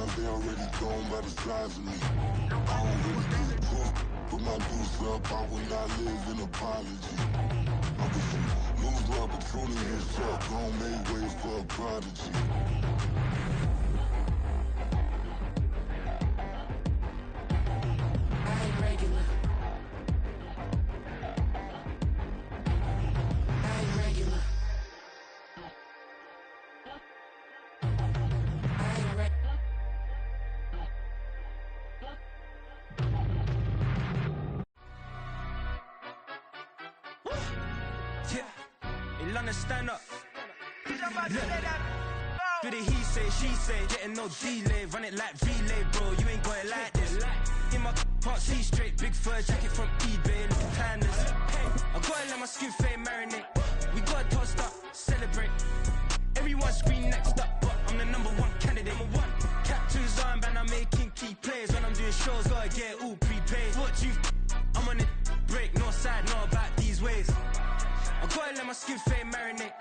times they already gone by the size of me. I don't really give a fuck. Put my deuce up, I will not live in apology. I can lose the opportunity and talk, gon' make way for a prodigy. I ain't regular. I ain't regular. I ain't regular. Yeah, in London, stand up. Do the he say, she say, getting no delay, run it like relay, bro. You ain't got it like this. In my can't see straight, big fur jacket from eBay, look timeless. I gotta let my skin fade marinate. We gotta toast up, celebrate. Everyone scream next up, but I'm the #1 candidate. Captain's armband, I'm making key plays. When I'm doing shows, gotta get all prepaid. What you I'm on it, break, no side, no about these ways. I gotta let my skin fade marinate.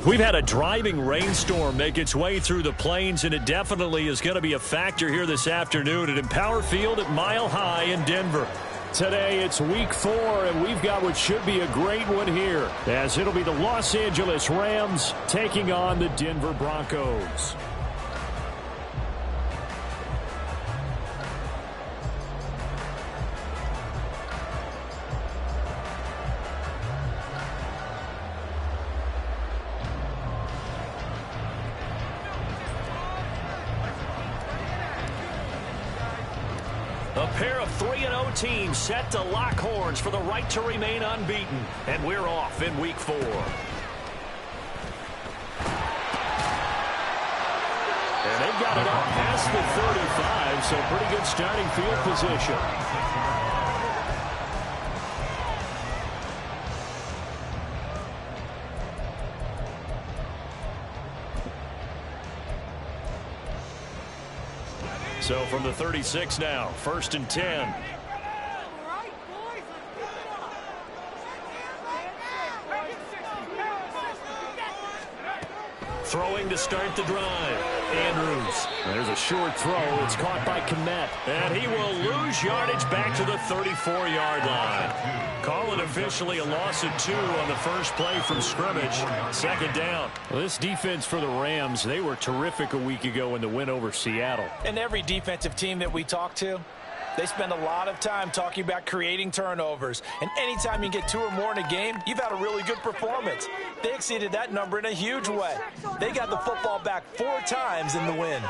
We've had a driving rainstorm make its way through the plains, and it definitely is going to be a factor here this afternoon at Empower Field at Mile High in Denver. Today it's week 4, and we've got what should be a great one here, as it'll be the Los Angeles Rams taking on the Denver Broncos. A pair of 3-0 teams set to lock horns for the right to remain unbeaten. And we're off in week 4. And they've got it up past the 35, so pretty good starting field position. So from the 36 now, 1st and 10. Throwing to start the drive. Andrews. There's a short throw. It's caught by Kmet. And he will lose yardage back to the 34-yard line. Calling officially a loss of 2 on the first play from scrimmage. 2nd down. Well, this defense for the Rams, they were terrific a week ago in the win over Seattle. And every defensive team that we talk to, they spend a lot of time talking about creating turnovers. And anytime you get 2 or more in a game, you've had a really good performance. They exceeded that number in a huge way. They got the football back 4 times in the win.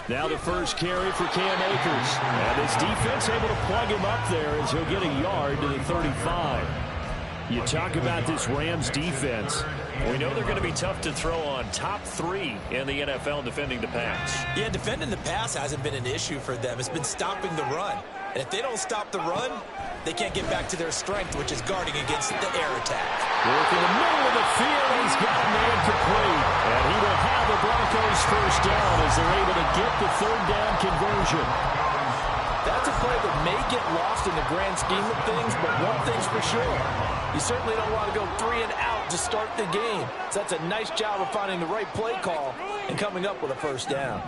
Now the first carry for Cam Akers. And his defense able to plug him up there as he'll get a yard to the 35. You talk about this Rams defense. We know they're going to be tough to throw on. Top 3 in the NFL defending the pass. Yeah, defending the pass hasn't been an issue for them. It's been stopping the run. And if they don't stop the run, they can't get back to their strength, which is guarding against the air attack. Work in the middle of the field. He's got a man complete. And he will have the Broncos first down as they're able to get the 3rd down conversion. That's a play that may get lost in the grand scheme of things, but one thing's for sure. You certainly don't want to go 3 and out to start the game. So that's a nice job of finding the right play call and coming up with a first down.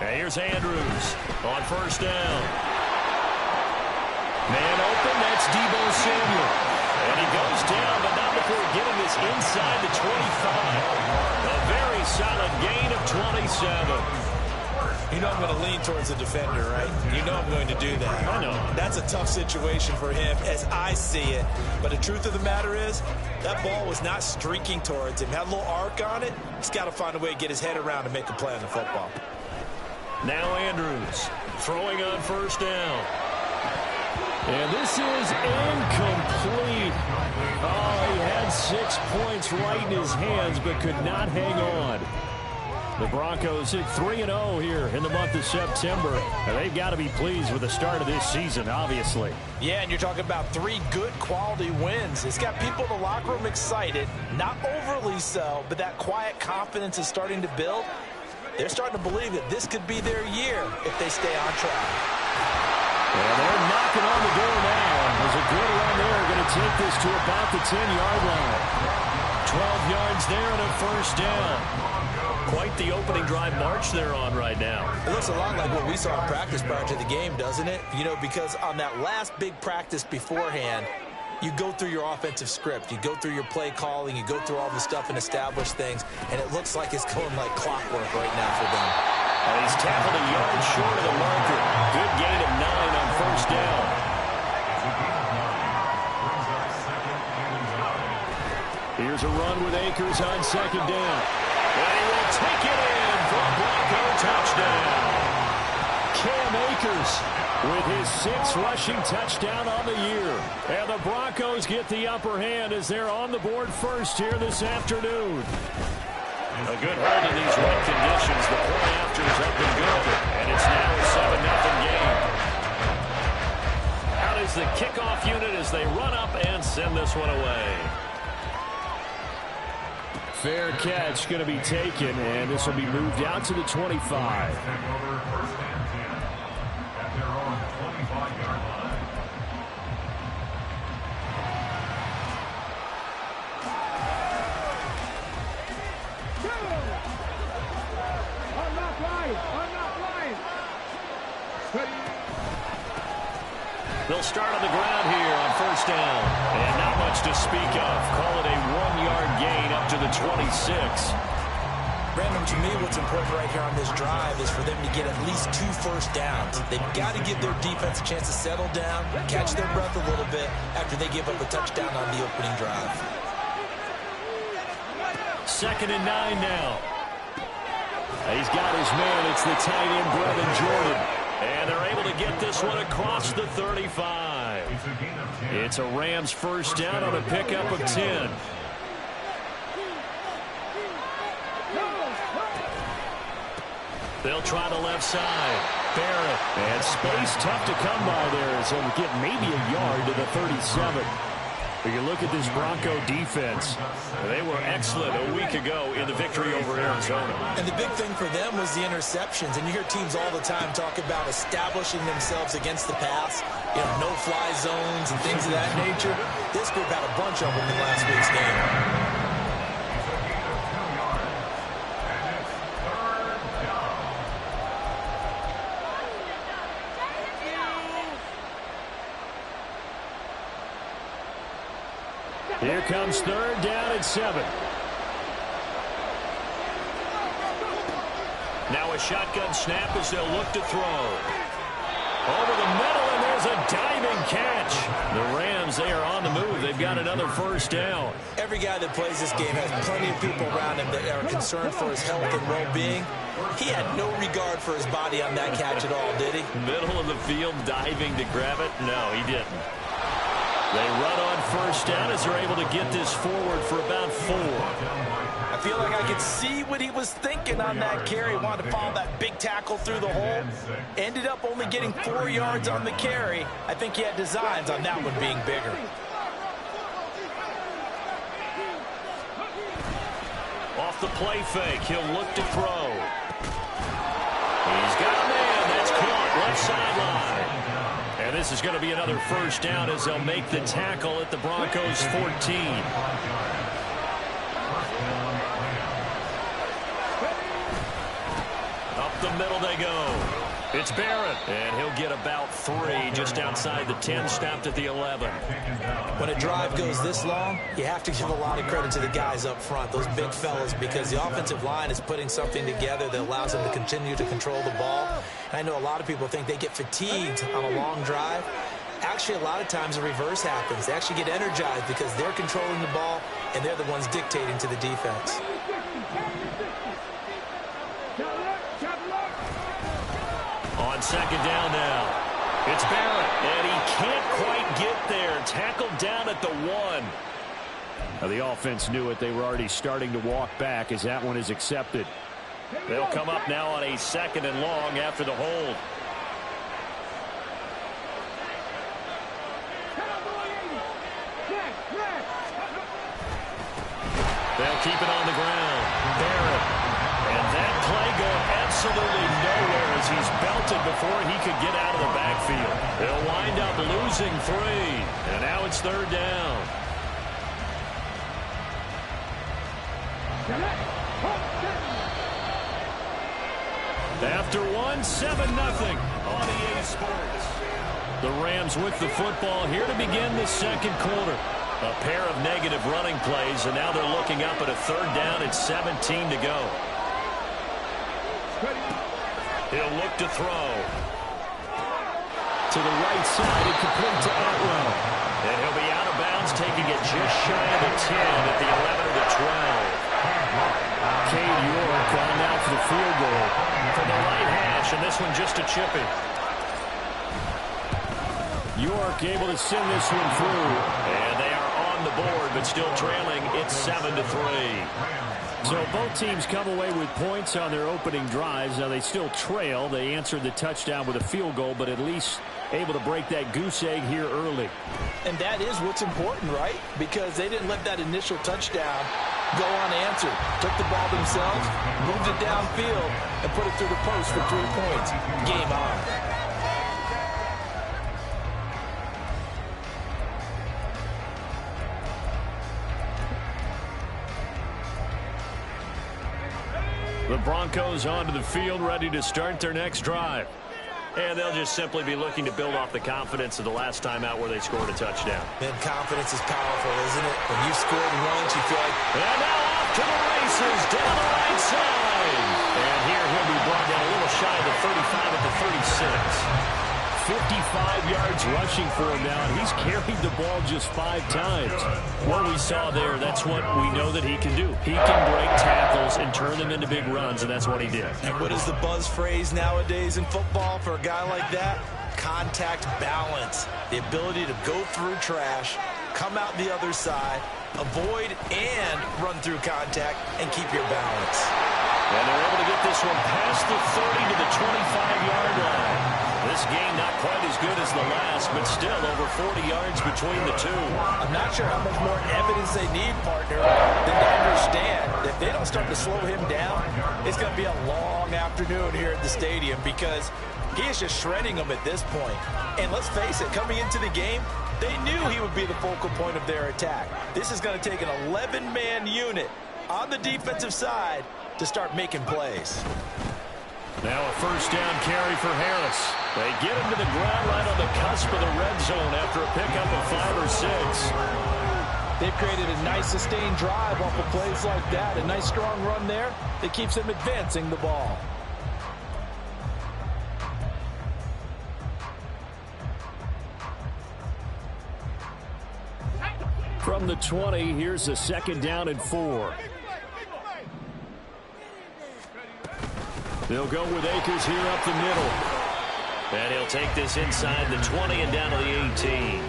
And here's Andrews on first down. Man open, that's Deebo Samuel. And he goes down, but not before getting this inside the 25. A very solid gain of 27. You know I'm going to lean towards the defender, right? You know I'm going to do that. I know. That's a tough situation for him as I see it. But the truth of the matter is, that ball was not streaking towards him. Had a little arc on it. He's got to find a way to get his head around and make a play on the football. Now Andrews throwing on first down. And this is incomplete. Oh, he had 6 points right in his hands but could not hang on. The Broncos hit 3-0 here in the month of September. And they've got to be pleased with the start of this season, obviously. Yeah, and you're talking about 3 good quality wins. It's got people in the locker room excited, not overly so, but that quiet confidence is starting to build. they're starting to believe that this could be their year if they stay on track. And they're knocking on the door now. There's a good run there. Going to take this to about the 10-yard line. 12 yards there and a first down. Quite the opening drive march they're on right now. It looks a lot like what we saw in practice prior to the game, doesn't it? You know, because on that last big practice beforehand, you go through your offensive script. You go through your play calling. You go through all the stuff and establish things. And it looks like it's going like clockwork right now for them. And he's tackled a yard short of the marker. Good gain of 9 on first down. Here's a run with Akers on second down. And he will take it in for a Bronco touchdown. Cam Akers with his 6th rushing touchdown on the year. And the Broncos get the upper hand as they're on the board first here this afternoon. A good hold in these wet conditions. The point after is up and good. And it's now a 7-0 game. Out is the kickoff unit as they run up and send this one away. Fair catch going to be taken, and this will be moved out to the 25. They'll start on the ground here on first down. And not much to speak of. Call it a 1-yard gain up to the 26. Brandon, to me, what's important right here on this drive is for them to get at least 2 first downs. They've got to give their defense a chance to settle down, catch their breath a little bit after they give up a touchdown on the opening drive. 2nd and 9 now. He's got his man. It's the tight end, Brevin Jordan. And they're able to get this one across the 35. It's a Rams first down on a pickup of 10. They'll try the left side. Barrett. And space tough to come by there as he'll get maybe a yard to the 37. But you look at this Bronco defense. They were excellent a week ago in the victory over Arizona. And the big thing for them was the interceptions. And you hear teams all the time talk about establishing themselves against the pass. You know, no-fly zones and things of that nature. This group had a bunch of them in last week's game. Here comes 3rd down and 7. Now a shotgun snap as they'll look to throw. Over the middle, and there's a diving catch. The Rams, they are on the move. They've got another first down. Every guy that plays this game has plenty of people around him that are concerned for his health and well-being. He had no regard for his body on that catch at all, did he? Middle of the field, diving to grab it? No, he didn't. They run on first down as they're able to get this forward for about 4. I feel like I could see what he was thinking on that carry. Wanted to follow that big tackle through the hole. Ended up only getting 4 yards on the carry. I think he had designs on that one being bigger. Off the play fake, he'll look to throw. He's got a man. That's caught left sideline. And this is going to be another first down as they'll make the tackle at the Broncos' 14. Up the middle they go. It's Barrett, and he'll get about 3 just outside the 10, stopped at the 11. When a drive goes this long, you have to give a lot of credit to the guys up front, those big fellas, because the offensive line is putting something together that allows them to continue to control the ball. And I know a lot of people think they get fatigued on a long drive. Actually, a lot of times the reverse happens. They actually get energized because they're controlling the ball, and they're the ones dictating to the defense. On second down now, it's Barrett, and he can't quite get there. Tackled down at the 1. Now the offense knew it. They were already starting to walk back as that one is accepted. They'll come up now on a 2nd and long after the hold. They'll keep it on the ground. Barrett. And that play going before he could get out of the backfield. They'll wind up losing 3, and now it's 3rd down. After 1, 7-0 on EA Sports. The Rams with the football here to begin the second quarter. A pair of negative running plays, and now they're looking up at a 3rd down and 17 to go. He'll look to throw. To the right side, and complete to Atwell. And he'll be out of bounds, taking it just shy of the 10 at the 11 of the 12. Cade York on now for the field goal from the right hash, and this one just a chippy. York able to send this one through. And they are on the board, but still trailing. It's 7-3. So both teams come away with points on their opening drives. Now they still trail. They answered the touchdown with a field goal, but at least able to break that goose egg here early. And that is what's important, right? Because they didn't let that initial touchdown go unanswered. Took the ball themselves, moved it downfield, and put it through the post for 3 points. Game on. The Broncos onto the field, ready to start their next drive. And they'll just simply be looking to build off the confidence of the last time out where they scored a touchdown. Man, confidence is powerful, isn't it? When you scored once, you feel like... And now off to the races, down the right side. And here he'll be brought down a little shy of the 35 at the 36. 55 yards rushing for him now, and he's carried the ball just 5 times. What we saw there, that's what we know that he can do. He can break tackles and turn them into big runs, and that's what he did. And what is the buzz phrase nowadays in football for a guy like that? Contact balance. The ability to go through trash, come out the other side, avoid and run through contact, and keep your balance. And they're able to get this one past the 30 to the 25-yard line. This game not quite as good as the last, but still over 40 yards between the two. I'm not sure how much more evidence they need, partner, than to understand that if they don't start to slow him down, it's going to be a long afternoon here at the stadium because he is just shredding them at this point. And let's face it, coming into the game, they knew he would be the focal point of their attack. This is going to take an 11-man unit on the defensive side to start making plays. Now a first down carry for Harris. They get him to the ground right on the cusp of the red zone after a pickup of 5 or 6. They've created a nice sustained drive off of plays like that. A nice strong run there that keeps them advancing the ball. From the 20, here's a 2nd down and 4. They'll go with Akers here up the middle. And he'll take this inside the 20 and down to the 18.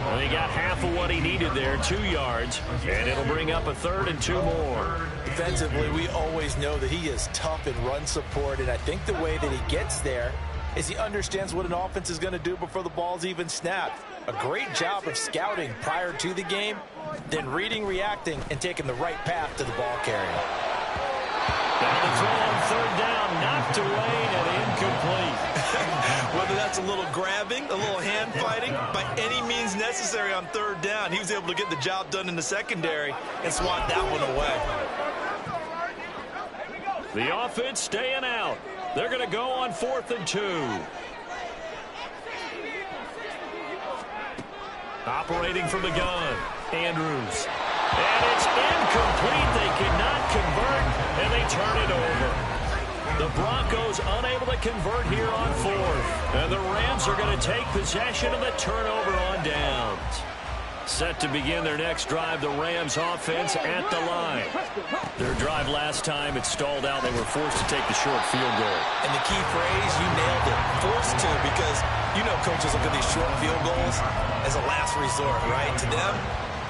Well, he got half of what he needed there, 2 yards, and it'll bring up a 3rd and 2 more. Defensively, we always know that he is tough in run support, and I think the way that he gets there is he understands what an offense is going to do before the ball's even snapped. A great job of scouting prior to the game, then reading, reacting, and taking the right path to the ball carrier. Down the throw on 3rd down, knocked away and incomplete. Whether that's a little grabbing, a little hand fighting, by any means necessary on 3rd down, he was able to get the job done in the secondary and swat that one away. The offense staying out. They're going to go on 4th and 2. Operating from the gun, Andrews. And it's incomplete. They cannot convert, and they turn it over. The Broncos unable to convert here on 4th. And the Rams are going to take possession of the turnover on downs. Set to begin their next drive, the Rams offense at the line. Their drive last time, it stalled out. They were forced to take the short field goal. And the key phrase, you nailed it, forced to, because you know coaches look at these short field goals as a last resort, right? To them,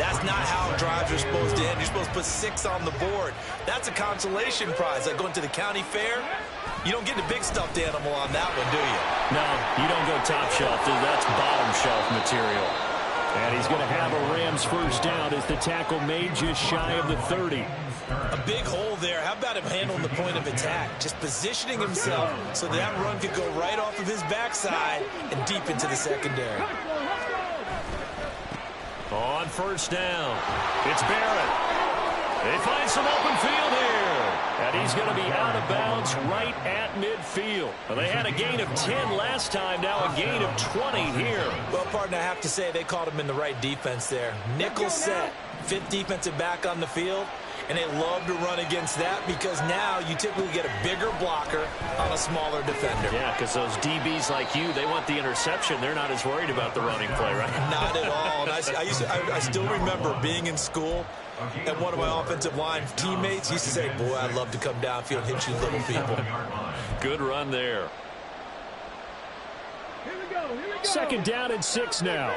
that's not how drives are supposed to end. You're supposed to put 6 on the board. That's a consolation prize. Like going to the county fair, you don't get the big stuffed animal on that one, do you? No, you don't go top shelf. That's bottom shelf material. And he's going to have a Rams first down as the tackle made just shy of the 30. A big hole there. How about him handling the point of attack? Just positioning himself so that run could go right off of his backside and deep into the secondary. On first down, it's Barrett. They find some open field here. And he's going to be out of bounds right at midfield. Well, they had a gain of 10 last time, now a gain of 20 here. Well, partner, I have to say they called him in the right defense there. Nickel set, fifth defensive back on the field. And they love to run against that because now you typically get a bigger blocker on a smaller defender. Yeah, because those DBs like you, they want the interception. They're not as worried about the running play, right? Not at all. And I still remember being in school, and one of my offensive line teammates used to say, boy, I'd love to come downfield and hit you little people. Good run there. Second down and 6 now.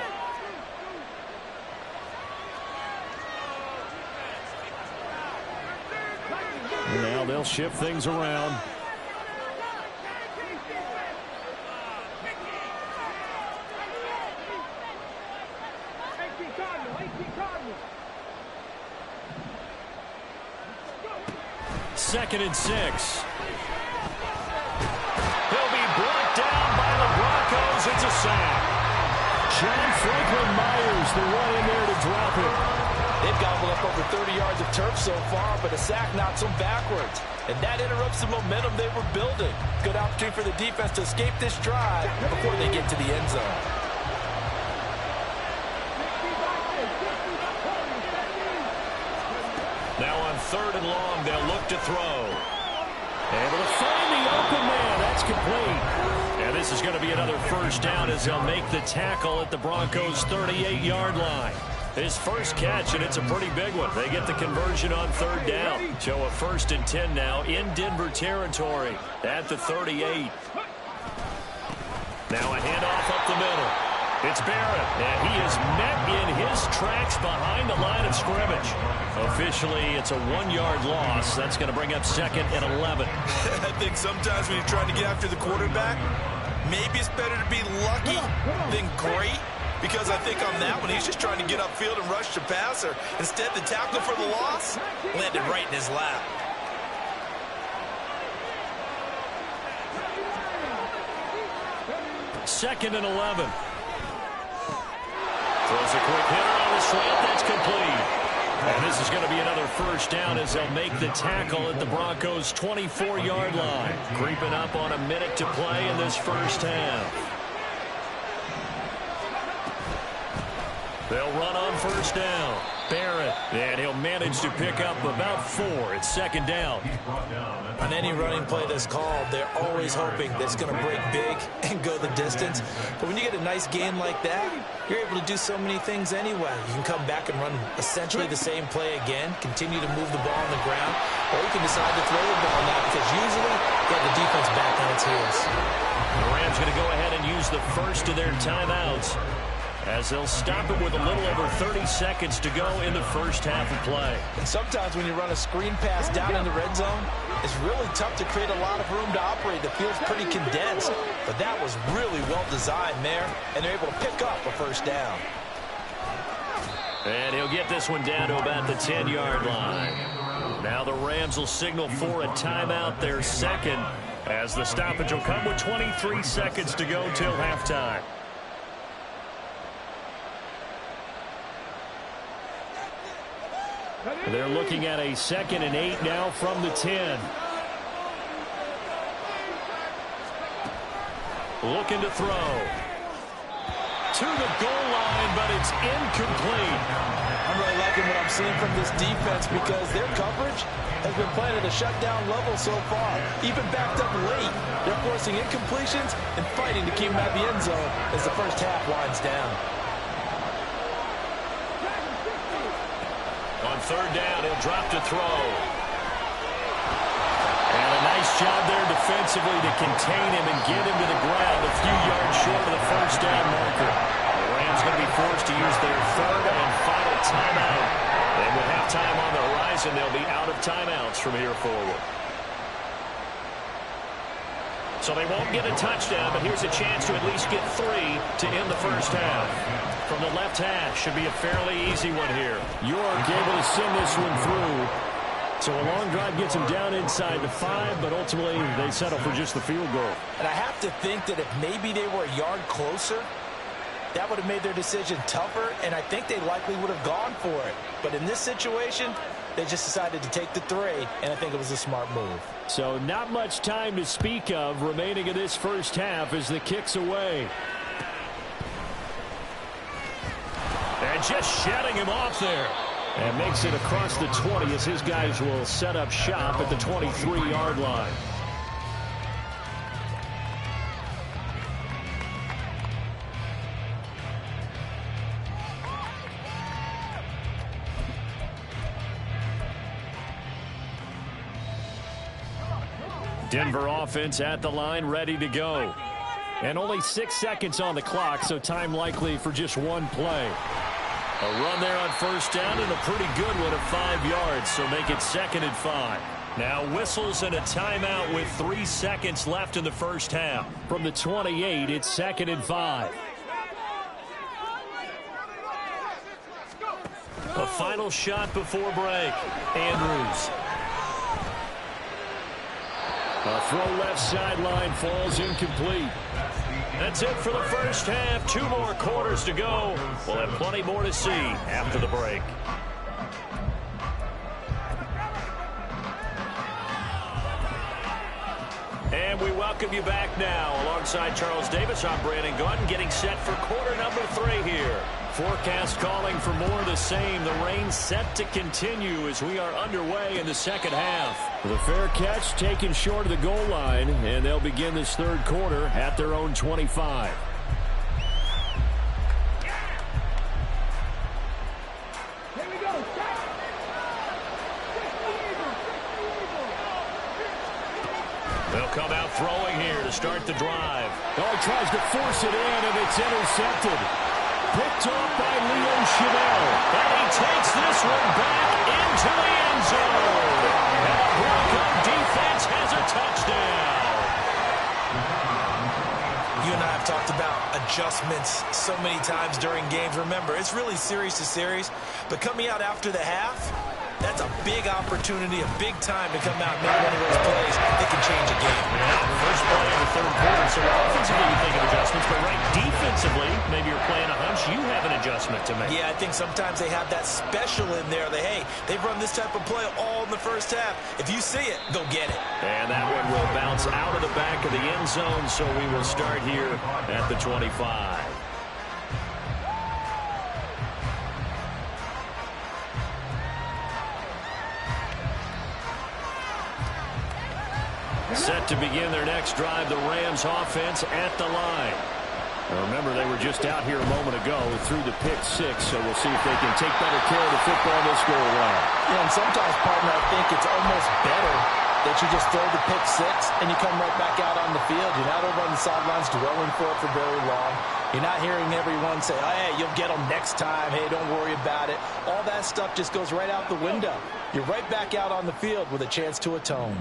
Now they'll shift things around. Second and 6. He'll be brought down by the Broncos. It's a sack. John Franklin Myers, the one in there to drop it. They've gobbled up over 30 yards of turf so far, but a sack knocks them backwards. And that interrupts the momentum they were building. Good opportunity for the defense to escape this drive before they get to the end zone. Now on third and long, they'll look to throw. Able to find the open man. That's complete. And this is going to be another first down as they'll make the tackle at the Broncos' 38-yard line. His first catch, and it's a pretty big one. They get the conversion on third down. So a 1st and 10 now in Denver territory at the 38. Now a handoff up the middle. It's Barrett, and he is met in his tracks behind the line of scrimmage. Officially, it's a 1-yard loss. That's going to bring up 2nd and 11. I think sometimes when you're trying to get after the quarterback, maybe it's better to be lucky than great. Because I think on that one, he's just trying to get upfield and rush the passer. Instead, the tackle for the loss landed right in his lap. Second and 11. Throws a quick hitter on the slant. That's complete. And this is going to be another first down as they'll make the tackle at the Broncos' 24-yard line. Creeping up on a minute to play in this first half. They'll run on first down. Barrett, and he'll manage to pick up about 4. It's second down. On any running play that's called, they're always hoping that it's going to break big and go the distance. But when you get a nice gain like that, you're able to do so many things anyway. You can come back and run essentially the same play again, continue to move the ball on the ground, or you can decide to throw the ball now because usually you have the defense back on its heels. The Rams going to go ahead and use the first of their timeouts, as they'll stop it with a little over 30 seconds to go in the first half of play. And sometimes when you run a screen pass down in the red zone, it's really tough to create a lot of room to operate. The field's pretty condensed, but that was really well designed there, and they're able to pick up a first down. And he'll get this one down to about the 10-yard line. Now the Rams will signal for a timeout, their second, as the stoppage will come with 23 seconds to go till halftime. They're looking at a 2nd and 8 now from the 10. Looking to throw. To the goal line, but it's incomplete. I'm really liking what I'm seeing from this defense because their coverage has been playing at a shutdown level so far. Even backed up late, they're forcing incompletions and fighting to keep them at the end zone as the first half winds down. On third down, he'll drop to throw. And a nice job there defensively to contain him and get him to the ground a few yards short of the first down marker. The Rams going to be forced to use their third and final timeout. And with halftime on the horizon, they'll be out of timeouts from here forward. So they won't get a touchdown, but here's a chance to at least get 3 to end the first half. From the left hash, should be a fairly easy one here. York able to send this one through. So a long drive gets them down inside the 5, but ultimately they settle for just the field goal. And I have to think that if maybe they were a yard closer, that would have made their decision tougher, and I think they likely would have gone for it. But in this situation, they just decided to take the 3, and I think it was a smart move. So not much time to speak of remaining in this first half as the kick's away. And just shutting him off there. And makes it across the 20 as his guys will set up shop at the 23-yard line. Denver offense at the line, ready to go. And only 6 seconds on the clock, so time likely for just one play. A run there on first down and a pretty good one of 5 yards, so make it 2nd and 5. Now whistles and a timeout with 3 seconds left in the first half. From the 28, it's 2nd and 5. A final shot before break. Andrews. A throw left sideline falls incomplete. That's it for the first half. 2 more quarters to go. We'll have plenty more to see after the break. And we welcome you back now. Alongside Charles Davis, I'm Brandon Gaunt, getting set for quarter number 3 here. Forecast calling for more of the same. The rain set to continue as we are underway in the second half. The fair catch taken short of the goal line, and they'll begin this third quarter at their own 25. They'll come out throwing here to start the drive. Oh, he tries to force it in, and it's intercepted. Picked off by Leo Chanel. And he takes this one back into the end zone. And the Bronco defense has a touchdown. You and I have talked about adjustments so many times during games. Remember, it's really series to series. But coming out after the half, that's a big opportunity, a big time to come out and make one of those plays that can change a game. First play in the third quarter, so offensively you think of adjustments, but right defensively, maybe you're playing a hunch, you have an adjustment to make. Yeah, I think sometimes they have that special in there that, hey, they've run this type of play all in the first half. If you see it, go get it. And that one will bounce out of the back of the end zone, so we will start here at the 25. Set to begin their next drive, the Rams offense at the line. Now remember, they were just out here a moment ago through the pick 6, so we'll see if they can take better care of the football this go around. Yeah, and sometimes, partner, I think it's almost better that you just throw the pick 6 and you come right back out on the field. You're not over on the sidelines dwelling for it for very long. You're not hearing everyone say, oh, hey, you'll get them next time. Hey, don't worry about it. All that stuff just goes right out the window. You're right back out on the field with a chance to atone.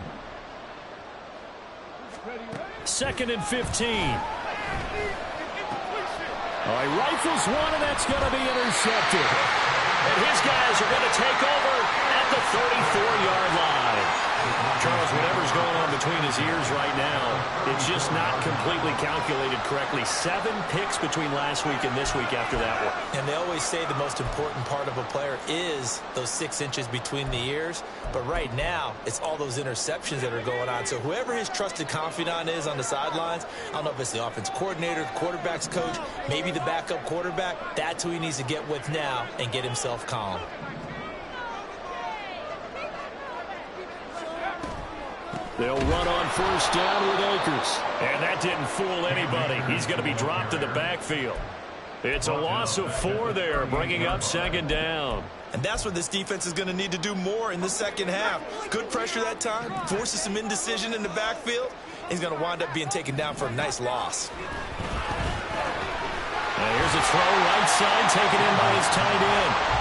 2nd and 15. He rifles one, and that's going to be intercepted. And his guys are going to take over at the 34-yard line. Charles, whatever's going on between his ears right now, it's just not completely calculated correctly. 7 picks between last week and this week after that one. And they always say the most important part of a player is those 6 inches between the ears. But right now, it's all those interceptions that are going on. So whoever his trusted confidant is on the sidelines, I don't know if it's the offense coordinator, the quarterback's coach, maybe the backup quarterback, that's who he needs to get with now and get himself calm. They'll run on first down with Akers. And that didn't fool anybody. He's going to be dropped in the backfield. It's a loss of 4 there, bringing up 2nd down. And that's what this defense is going to need to do more in the second half. Good pressure that time, forces some indecision in the backfield. He's going to wind up being taken down for a nice loss. And here's a throw right side, taken in by his tight end.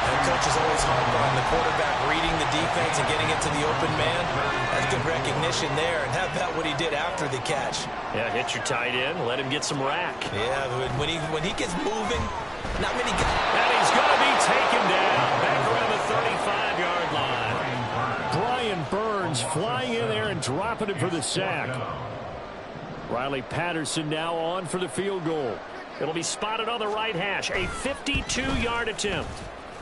And coach is always hard on the quarterback reading the defense and getting it to the open man. That's good recognition there. And how about what he did after the catch? Yeah, hit your tight end, let him get some rack. Yeah, when he gets moving, not many guys. And he's going to be taken down back around the 35-yard line. Jones flying in there and dropping it for the sack. Riley Patterson now on for the field goal. It'll be spotted on the right hash. A 52-yard attempt.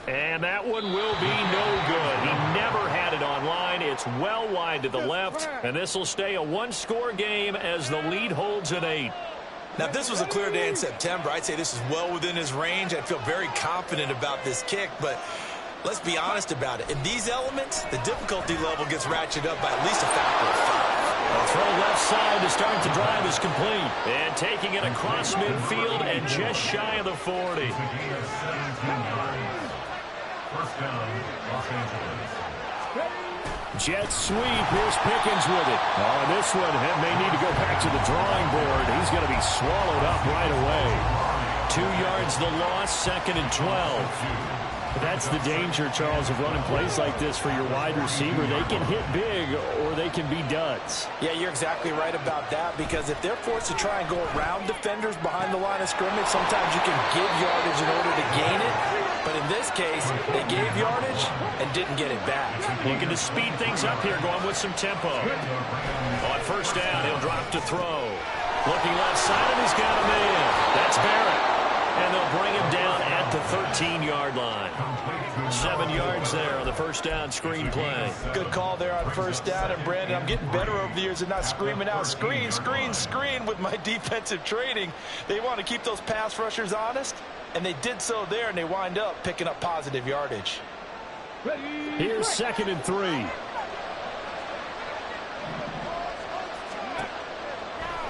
And that one will be no good. He never had it on line. It's well wide to the left. And this will stay a one-score game as the lead holds at 8. Now, if this was a clear day in September, I'd say this is well within his range. I'd feel very confident about this kick, but let's be honest about it. In these elements, the difficulty level gets ratcheted up by at least a factor of 5. A throw left side to start the drive is complete. And taking it across midfield and just shy of the 40. Jet sweep. Here's Pickens with it. On this one, may need to go back to the drawing board. He's going to be swallowed up right away. 2 yards the loss, 2nd and 12. That's the danger, Charles, of running plays like this for your wide receiver. They can hit big or they can be duds. Yeah, you're exactly right about that, because if they're forced to try and go around defenders behind the line of scrimmage, sometimes you can give yardage in order to gain it. But in this case, they gave yardage and didn't get it back. Looking to speed things up here, going with some tempo. On first down, he'll drop to throw. Looking left side, and he's got a man. That's Barrett. And they'll bring him down at the 13-yard line. 7 yards there on the first down screen play. Good call there on first down. And, Brandon, I'm getting better over the years at not screaming out, screen, screen, screen with my defensive training. They want to keep those pass rushers honest, and they did so there, and they wind up picking up positive yardage. Here's 2nd and 3.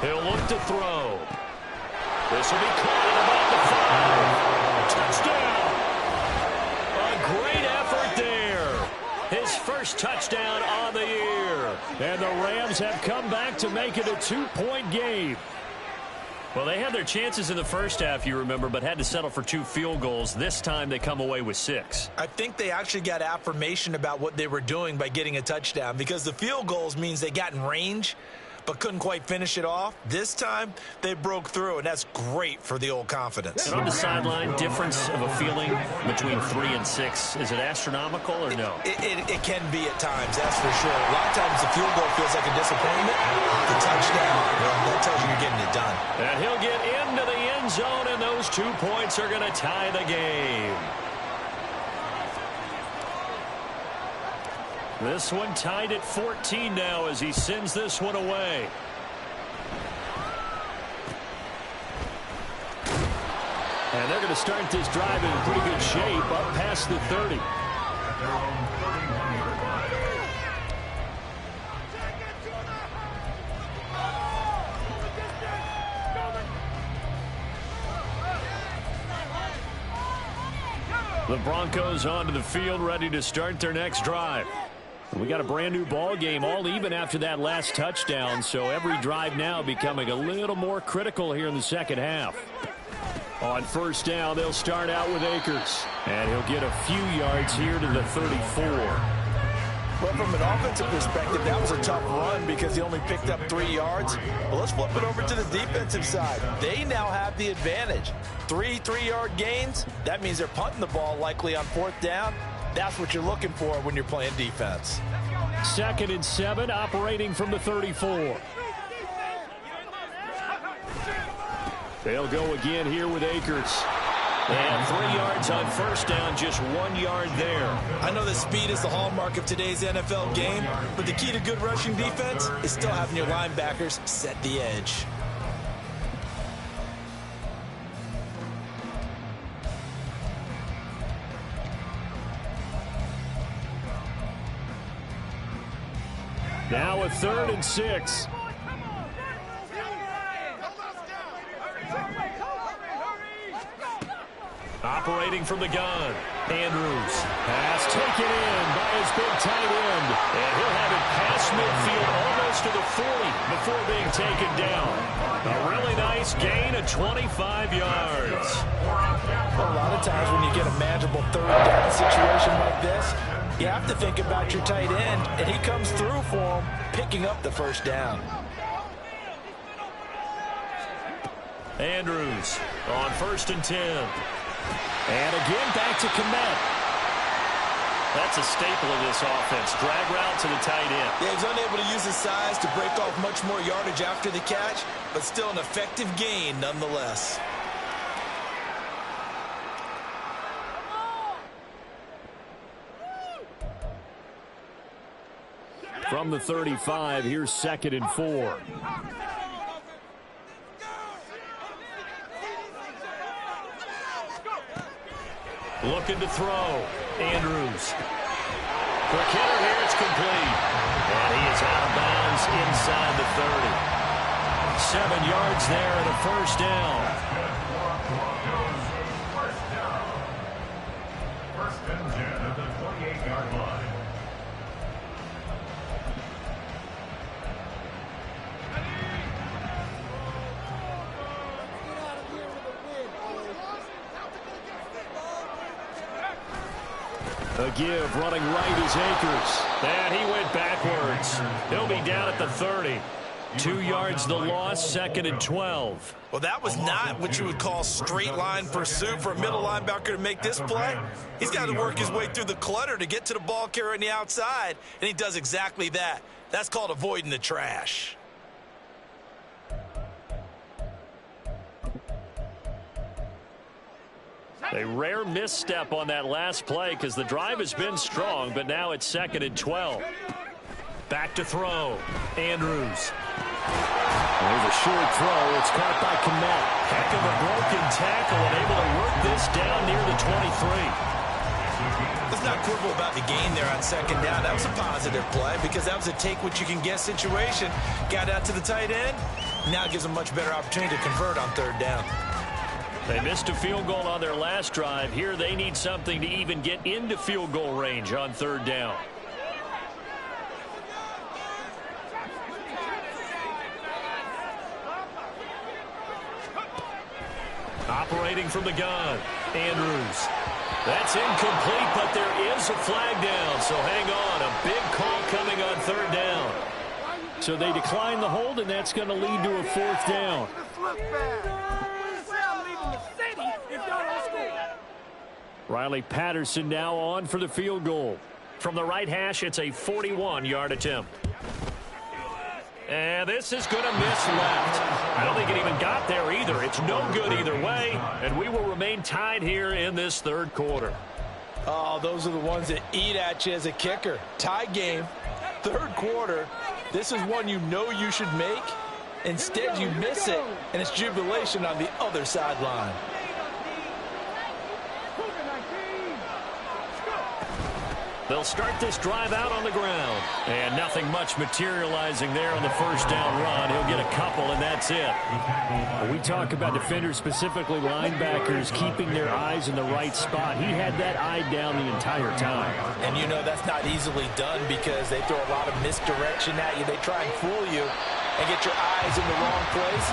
He'll look to throw. This will be caught at about the 5. Touchdown. A great effort there. His first touchdown on the year. And the Rams have come back to make it a 2-point game. Well, they had their chances in the first half, you remember, but had to settle for 2 field goals. This time they come away with 6. I think they actually got affirmation about what they were doing by getting a touchdown, because the field goals means they got in range but couldn't quite finish it off. This time, they broke through, and that's great for the old confidence. And on the sideline, difference of a feeling between 3 and 6. Is it astronomical or no? It can be at times, that's for sure. A lot of times the field goal feels like a disappointment. The touchdown, well, that tells you you're getting it done. And he'll get into the end zone, and those 2 points are going to tie the game. This one tied at 14 now as he sends this one away. And they're going to start this drive in pretty good shape up past the 30. The Broncos onto the field, ready to start their next drive. We got a brand new ball game, all even after that last touchdown, so every drive now becoming a little more critical here in the second half. On first down, they'll start out with Akers, and he'll get a few yards here to the 34. Well, from an offensive perspective, that was a tough run because he only picked up 3 yards. Well, let's flip it over to the defensive side. They now have the advantage. 3 3-yard gains, that means they're punting the ball likely on 4th down. That's what you're looking for when you're playing defense. 2nd and 7, operating from the 34. They'll go again here with Akers. And 3 yards on first down, just 1 yard there. I know that speed is the hallmark of today's NFL game, but the key to good rushing defense is still having your linebackers set the edge. Now a 3rd and 6. Operating from the gun. Andrews. Pass taken in by his big tight end. And he'll have it past midfield almost to the 40 before being taken down. A really nice gain of 25 yards. Well, a lot of times when you get a manageable 3rd down situation like this, you have to think about your tight end, and he comes through for him, picking up the first down. Andrews on 1st and 10. And again back to Kmet. That's a staple of this offense. Drag route to the tight end. Yeah, he's unable to use his size to break off much more yardage after the catch, but still an effective gain nonetheless. From the 35, here's 2nd and 4. Looking to throw. Andrews. Quick hitter here, it's complete. And he is out of bounds inside the 30. 7 yards there and a first down. First and 10 at the 28-yard line. A give, running right is Akers. And he went backwards. He'll be down at the 30. 2 yards the loss, 2nd and 12. Well, that was not what you would call straight line pursuit for a middle linebacker to make this play. He's got to work his way through the clutter to get to the ball carrier on the outside, and he does exactly that. That's called avoiding the trash. A rare misstep on that last play because the drive has been strong, but now it's 2nd and 12. Back to throw. Andrews. There's a short throw. It's caught by Kmet. Heck of a broken tackle and able to work this down near the 23. Let's not quibble about the gain there on 2nd down. That was a positive play because that was a take-what-you-can-get situation. Got out to the tight end. Now gives them much better opportunity to convert on 3rd down. They missed a field goal on their last drive. Here they need something to even get into field goal range on 3rd down. Operating from the gun, Andrews. That's incomplete, but there is a flag down, so hang on. A big call coming on 3rd down. So they decline the hold, and that's going to lead to a 4th down. Riley Patterson now on for the field goal. From the right hash, it's a 41-yard attempt. And this is going to miss left. I don't think it even got there either. It's no good either way, and we will remain tied here in this 3rd quarter. Oh, those are the ones that eat at you as a kicker. Tie game, 3rd quarter. This is one you know you should make. Instead, you miss it, and it's jubilation on the other sideline. They'll start this drive out on the ground. And nothing much materializing there on the 1st down run. He'll get a couple, and that's it. When we talk about defenders, specifically linebackers, keeping their eyes in the right spot, he had that eye down the entire time. And you know that's not easily done because they throw a lot of misdirection at you. They try and fool you and get your eyes in the wrong place.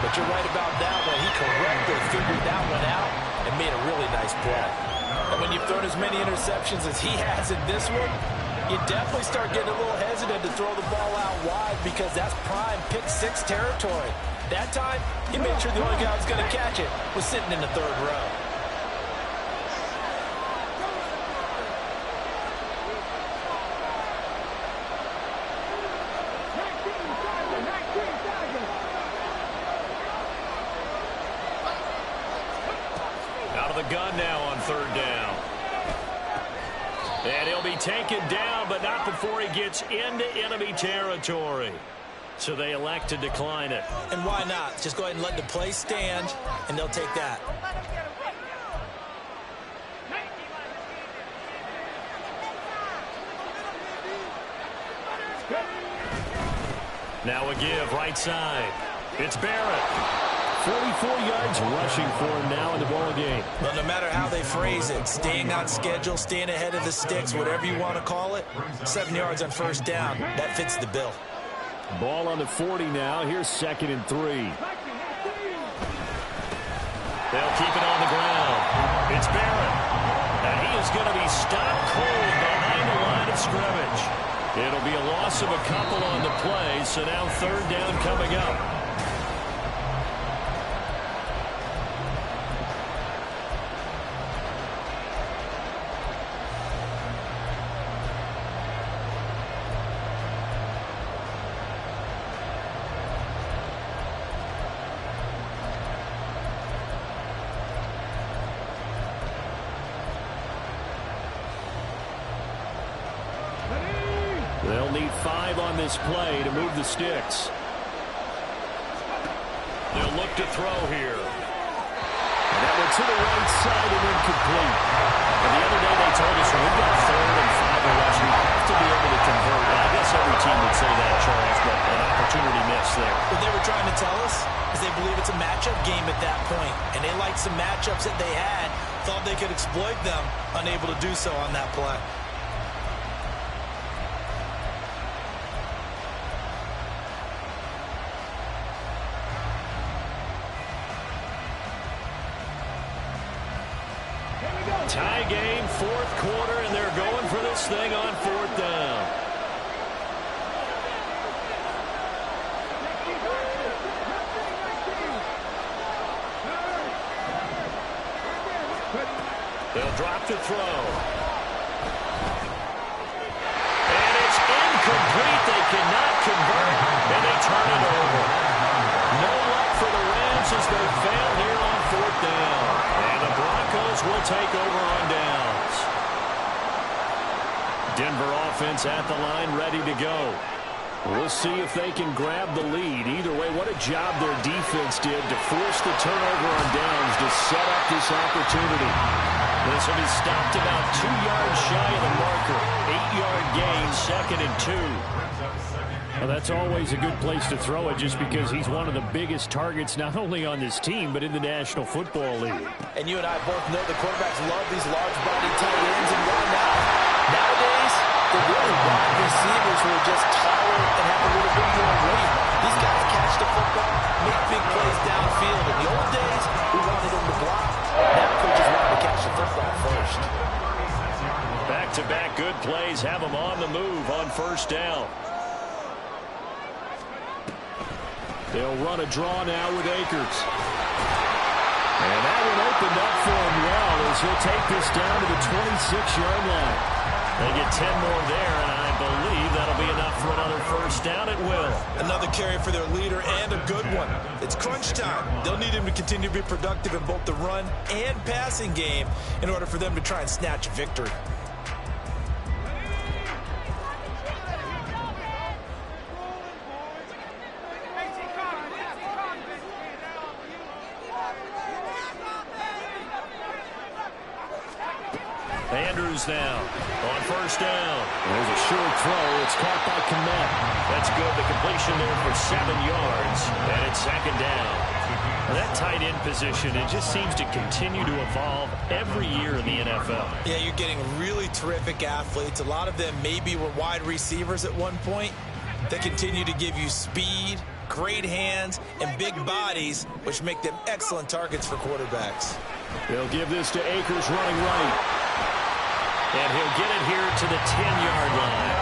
But you're right about that one. He correctly figured that one out and made a really nice play. And when you've thrown as many interceptions as he has in this one, you definitely start getting a little hesitant to throw the ball out wide because that's prime pick 6 territory. That time, he made sure the only guy who was going to catch it was sitting in the 3rd row. Out of the gun now on 3rd down. And he'll be taken down, but not before he gets into enemy territory. So they elect to decline it. And why not? Just go ahead and let the play stand, and they'll take that. Now a give, right side. It's Barrett. 44 yards rushing for him now in the ball game. Well, no matter how they phrase it, staying on schedule, staying ahead of the sticks, whatever you want to call it, 7 yards on 1st down, that fits the bill. Ball on the 40 now. Here's 2nd and 3. They'll keep it on the ground. It's Barrett. And he is going to be stopped cold behind the line of scrimmage. It'll be a loss of a couple on the play, so now 3rd down coming up. need 5 on this play to move the sticks. They'll look to throw here. And that went to the right side and incomplete. And the other day they told us when we've got 3rd and 5 or less, we have to be able to convert. And I guess every team would say that, Charles, but an opportunity missed there. What they were trying to tell us is they believe it's a matchup game at that point. And they liked some matchups that they had, thought they could exploit them, unable to do so on that play. Tie game, 4th quarter, and they're going for this thing on 4th down. They'll drop to throw. And it's incomplete. They cannot convert, and they turn it over. No luck for the Rams as they fail here on 4th down. And the Broncos will take over on downs. Denver offense at the line, ready to go. We'll see if they can grab the lead. Either way, what a job their defense did to force the turnover on downs to set up this opportunity. This will be stopped about 2 yards shy of the marker. 8-yard gain, 2nd and 2. Well, that's always a good place to throw it just because he's one of the biggest targets not only on this team but in the National Football League. And you and I both know the quarterbacks love these large-bodied tight ends and whatnot. Nowadays, they're really wide receivers who are just taller and have a little bit more weight. These guys catch the football, make big plays downfield. In the old days, we wanted them to block. Now coaches want to catch the football first. Back-to-back good plays have them on the move on 1st down. They'll run a draw now with Akers. And that one opened up for him well as he'll take this down to the 26-yard line. They get 10 more there, and I believe that'll be enough for another 1st down at will. Another carry for their leader and a good one. It's crunch time. They'll need him to continue to be productive in both the run and passing game in order for them to try and snatch a victory. Andrews now on 1st down. There's a short throw. It's caught by Kmet. That's good. The completion there for 7 yards. And it's 2nd down. That tight end position, it just seems to continue to evolve every year in the NFL. Yeah, you're getting really terrific athletes. A lot of them maybe were wide receivers at one point. They continue to give you speed, great hands, and big bodies, which make them excellent targets for quarterbacks. They'll give this to Akers running right. And he'll get it here to the 10-yard line.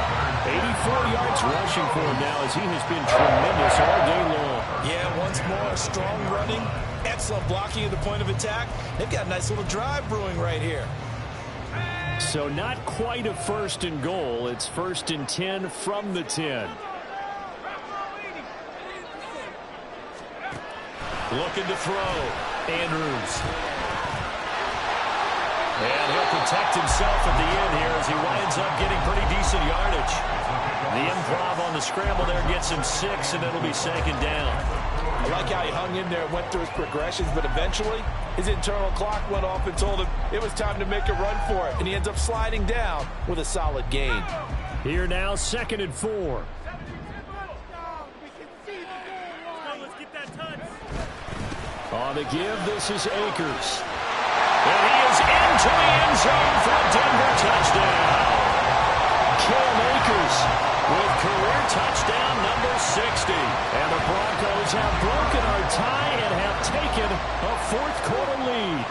84 yards rushing for him now as he has been tremendous all day long. Yeah, once more, strong running, excellent blocking at the point of attack. They've got a nice little drive brewing right here. So not quite a 1st and goal. It's 1st and 10 from the 10. Looking to throw. Andrews. And he'll protect himself at the end here as he winds up getting pretty decent yardage. The improv on the scramble there gets him 6, and it'll be 2nd down. I like how he hung in there and went through his progressions, but eventually his internal clock went off and told him it was time to make a run for it, and he ends up sliding down with a solid gain. Here now, 2nd and 4. On the give, this is Akers. And he is into the end zone for a Denver touchdown. Cam Akers with career touchdown number 60. And the Broncos have broken our tie and have taken a 4th quarter lead.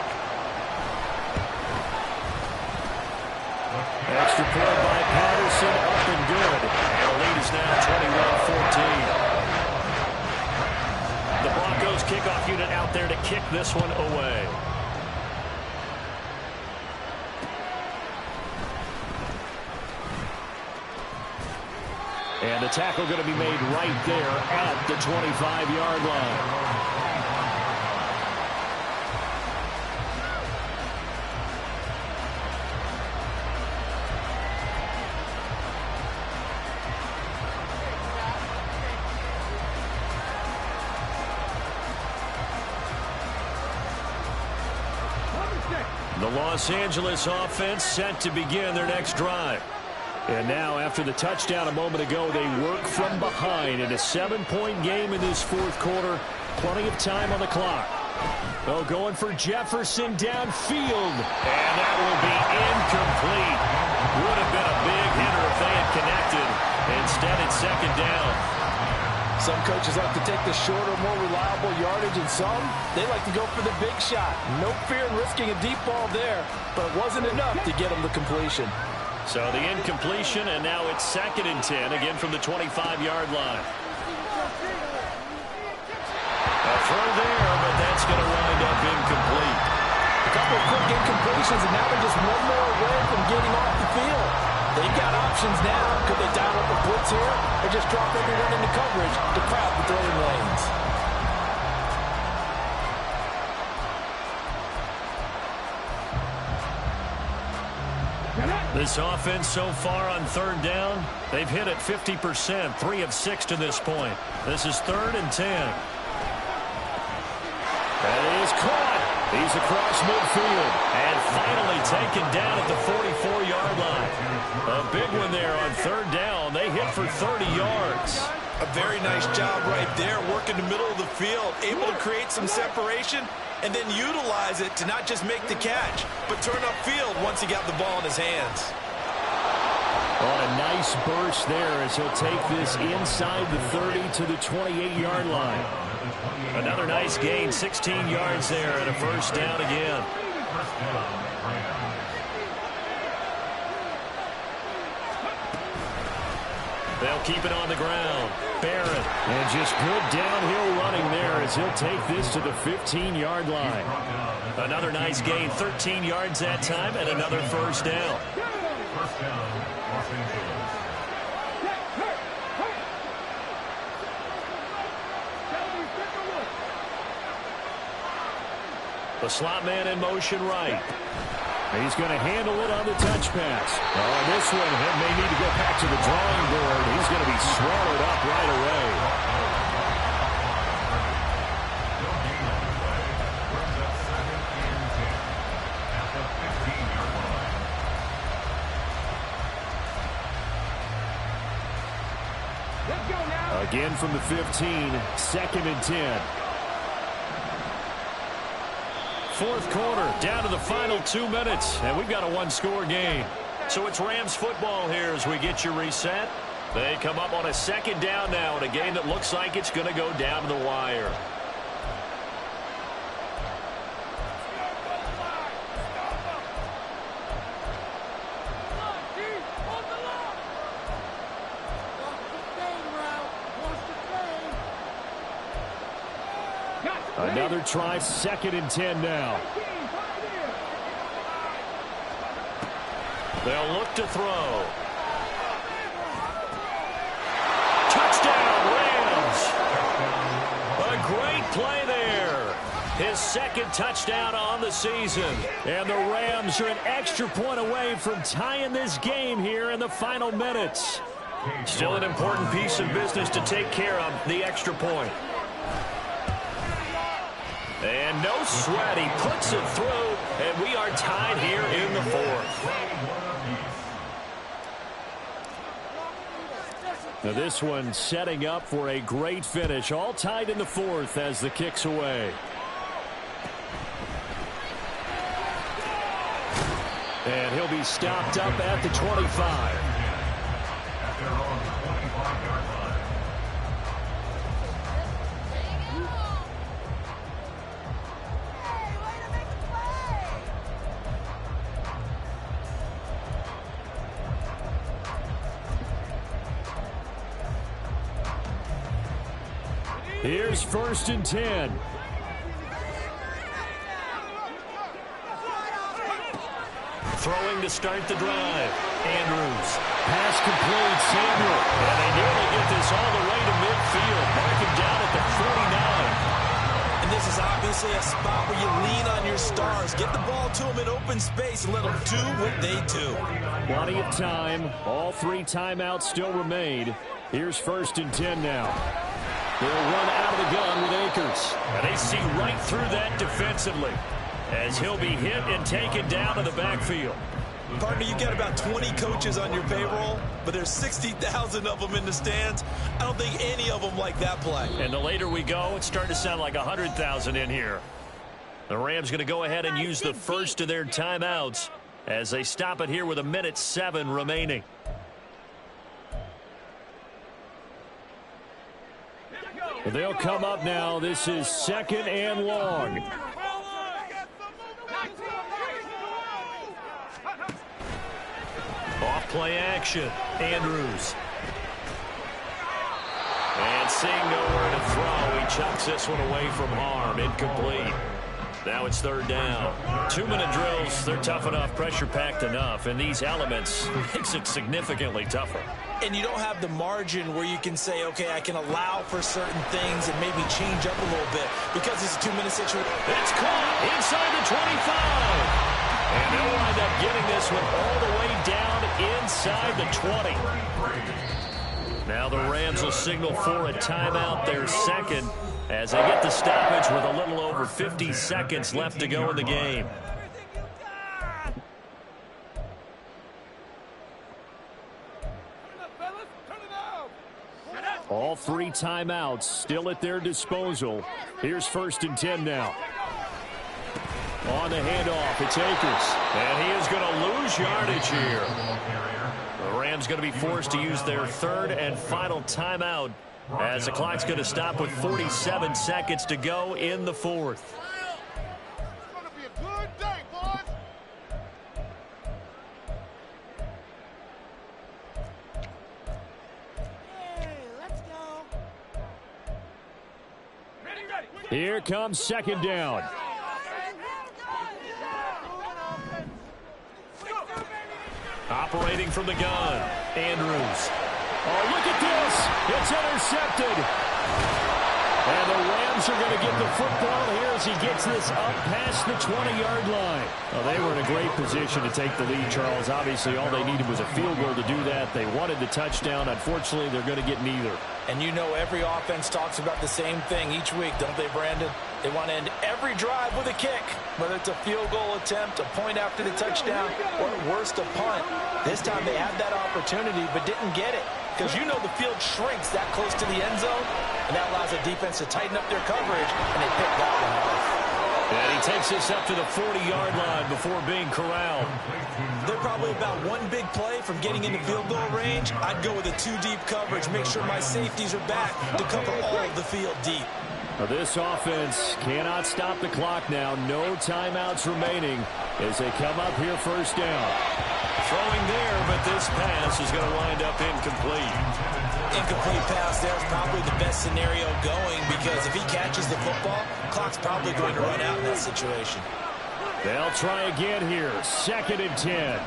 Extra point by Patterson, up and good. And the lead is now 21-14. The Broncos kickoff unit out there to kick this one away. And the tackle going to be made right there at the 25-yard line. The Los Angeles offense set to begin their next drive. And now, after the touchdown a moment ago, they work from behind in a 7-point game in this fourth quarter. Plenty of time on the clock. Oh, going for Jefferson downfield. And that will be incomplete. Would have been a big hitter if they had connected. Instead, it's second down. Some coaches like to take the shorter, more reliable yardage, and some, they like to go for the big shot. No fear in risking a deep ball there, but it wasn't enough to get them the completion. So the incompletion, and now it's 2nd and 10, again from the 25-yard line. A throw there, but that's going to wind up incomplete. A couple of quick incompletions, and now they're just one more away from getting off the field. They've got options now. Could they dial up a blitz here, or just drop everyone into coverage to crowd the throwing lanes? This offense so far on 3rd down, they've hit it 50%, 3 of 6 to this point. This is 3rd and 10. That is caught. He's across midfield and finally taken down at the 44-yard line. A big one there on 3rd down. They hit for 30 yards. A very nice job right there, working the middle of the field, able to create some separation, and then utilize it to not just make the catch, but turn upfield once he got the ball in his hands. On a nice burst there as he'll take this inside the 30 to the 28-yard line. Another nice gain, 16 yards there, and a first down again. They'll keep it on the ground. Barrett, and just good downhill running there as he'll take this to the 15-yard line. Another nice gain, 13 yards that time, and another first down. First down, Los Angeles. The slot man in motion right. He's going to handle it on the touch pass. Oh, this one may need to go back to the drawing board. He's going to be swallowed up right away. Again from the 15, 2nd and 10. Fourth quarter, down to the final 2 minutes, and we've got a one-score game. So it's Rams football here as we get you reset. They come up on a 2nd down now in a game that looks like it's going to go down to the wire. Another try, 2nd and 10 now. They'll look to throw. Touchdown, Rams! A great play there. His 2nd touchdown on the season. And the Rams are an extra point away from tying this game here in the final minutes. Still an important piece of business to take care of, the extra point. And no sweat, he puts it through, and we are tied here in the 4th. Now this one setting up for a great finish, all tied in the 4th as the kick's away. And he'll be stopped up at the 25. Here's 1st and 10. Throwing to start the drive. Andrews. Pass complete. Samuel. And they nearly get this all the way to midfield. Mark him down at the 49. And this is obviously a spot where you lean on your stars. Get the ball to them in open space and let them do what they do. Plenty of time. All 3 timeouts still remain. Here's 1st and 10 now. They'll run out of the gun with Akers. And they see right through that defensively. as he'll be hit and taken down to the backfield. Partner, you got about 20 coaches on your payroll, but there's 60,000 of them in the stands. I don't think any of them like that play. And the later we go, it's starting to sound like 100,000 in here. The Rams going to go ahead and use the first of their timeouts as they stop it here with 1:07 remaining. They'll come up now. This is 2nd and long. Off play action. Andrews. And seeing nowhere to throw, he chucks this one away from harm. Incomplete. Now it's 3rd down. 2-minute drills, they're tough enough, pressure-packed enough, and these elements makes it significantly tougher. And you don't have the margin where you can say, okay, I can allow for certain things and maybe change up a little bit because it's a 2-minute situation. It's caught inside the 25. And they'll wind up getting this one all the way down inside the 20. Now the Rams will signal for a timeout, their second, as they get the stoppage with a little over 50 seconds left to go in the game. All 3 timeouts still at their disposal. Here's 1st and 10 now. On the handoff, it's Akers. And he is going to lose yardage here. The Rams going to be forced to use their 3rd and final timeout as the clock's going to stop with 47 seconds to go in the 4th. It's going to be a good day, boys. Hey, let's go. Here comes 2nd down. Operating from the gun, Andrews. Oh, look at this. It's intercepted. And the Rams are going to get the football here as he gets this up past the 20-yard line. Well, they were in a great position to take the lead, Charles. Obviously, all they needed was a field goal to do that. They wanted the touchdown. Unfortunately, they're going to get neither. And you know every offense talks about the same thing each week, don't they, Brandon? They want to end every drive with a kick, whether it's a field goal attempt, a point after the touchdown, or at worst, a punt. This time they had that opportunity but didn't get it because you know the field shrinks that close to the end zone, and that allows the defense to tighten up their coverage, and they pick that one off. And he takes this up to the 40-yard line before being corralled. They're probably about one big play from getting into field goal range. I'd go with a 2-deep coverage, make sure my safeties are back to cover all of the field deep. Now this offense cannot stop the clock now. No timeouts remaining as they come up here 1st down. Throwing there, but this pass is going to wind up incomplete. Incomplete pass there is probably the best scenario going because if he catches the football, clock's probably going to run out in that situation. They'll try again here. 2nd and 10.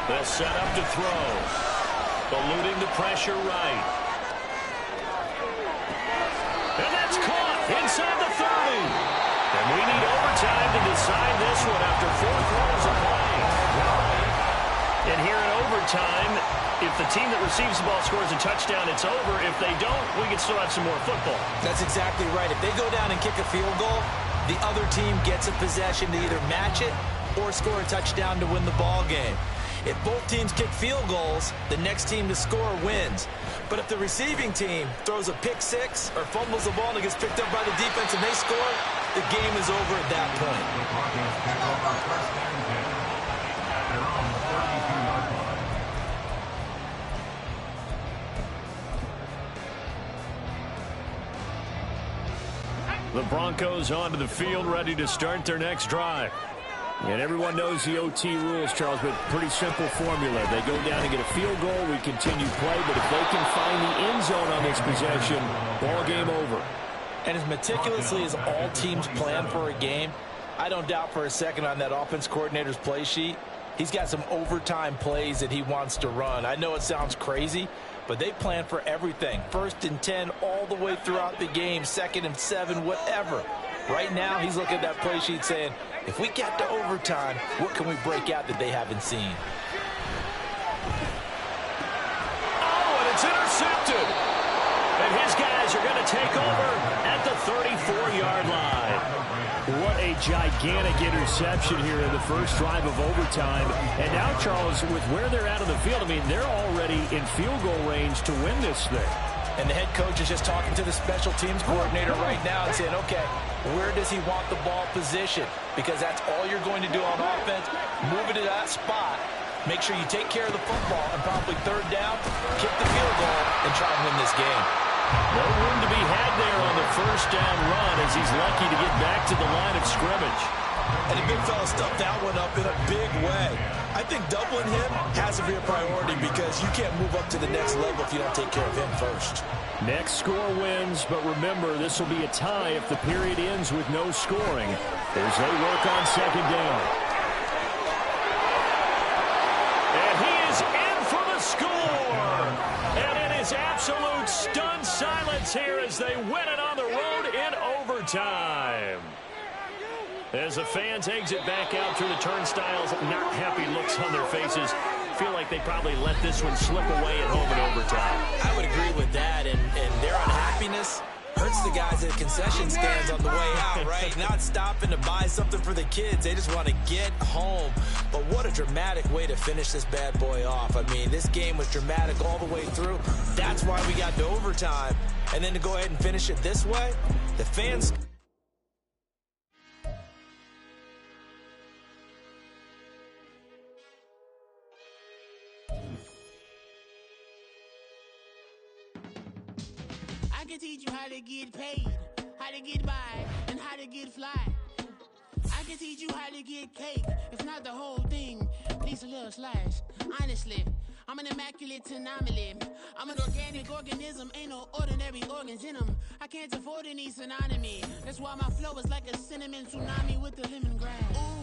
They'll set up to throw. Eluding the pressure right. And that's caught inside the 30. And we need overtime to decide this one after 4 quarters of play. And here in overtime, if the team that receives the ball scores a touchdown, it's over. If they don't, we can still have some more football. That's exactly right. If they go down and kick a field goal, the other team gets a possession to either match it or score a touchdown to win the ball game. If both teams kick field goals, the next team to score wins. But if the receiving team throws a pick six or fumbles the ball and it gets picked up by the defense and they score, the game is over at that point. The Broncos onto the field, ready to start their next drive. And everyone knows the OT rules, Charles, but pretty simple formula. They go down and get a field goal, we continue play, but if they can find the end zone on this possession, ball game over. And as meticulously as all teams plan for a game, I don't doubt for a second on that offense coordinator's play sheet, he's got some overtime plays that he wants to run. I know it sounds crazy, but they plan for everything. 1st and 10 all the way throughout the game, 2nd and 7, whatever. Right now, he's looking at that play sheet saying, if we get to overtime, what can we break out that they haven't seen? Oh, and it's intercepted. And his guys are going to take over at the 34-yard line. What a gigantic interception here in the first drive of overtime. And now, Charles, with where they're at on the field, I mean, they're already in field goal range to win this thing. And the head coach is just talking to the special teams coordinator right now and saying, okay, where does he want the ball positioned? Because that's all you're going to do on offense. Move it to that spot. Make sure you take care of the football and probably third down, kick the field goal, and try and win this game. No room to be had there on the first down run as he's lucky to get back to the line of scrimmage. And the big fella stuffed that one up in a big way. I think doubling him has to be a priority because you can't move up to the next level if you don't take care of him first. Next score wins, but remember, this will be a tie if the period ends with no scoring as they work on second down. And he is in for the score. And it is absolute stunned silence here as they win it on the road in overtime. As the fans exit back out through the turnstiles, not happy looks on their faces. Feel like they probably let this one slip away at home in overtime. I would agree with that, and their unhappiness hurts the guys at concession stands on the way out, right? Not stopping to buy something for the kids. They just want to get home. But what a dramatic way to finish this bad boy off. I mean, this game was dramatic all the way through. That's why we got to overtime. And then to go ahead and finish it this way, the fans... I can teach you how to get paid, how to get by, and how to get fly. I can teach you how to get cake, if not the whole thing, at least a little slice. Honestly, I'm an immaculate anomaly. I'm an organic organism, ain't no ordinary organs in them. I can't afford any synonymy. That's why my flow is like a cinnamon tsunami with the lemongrass. Ooh.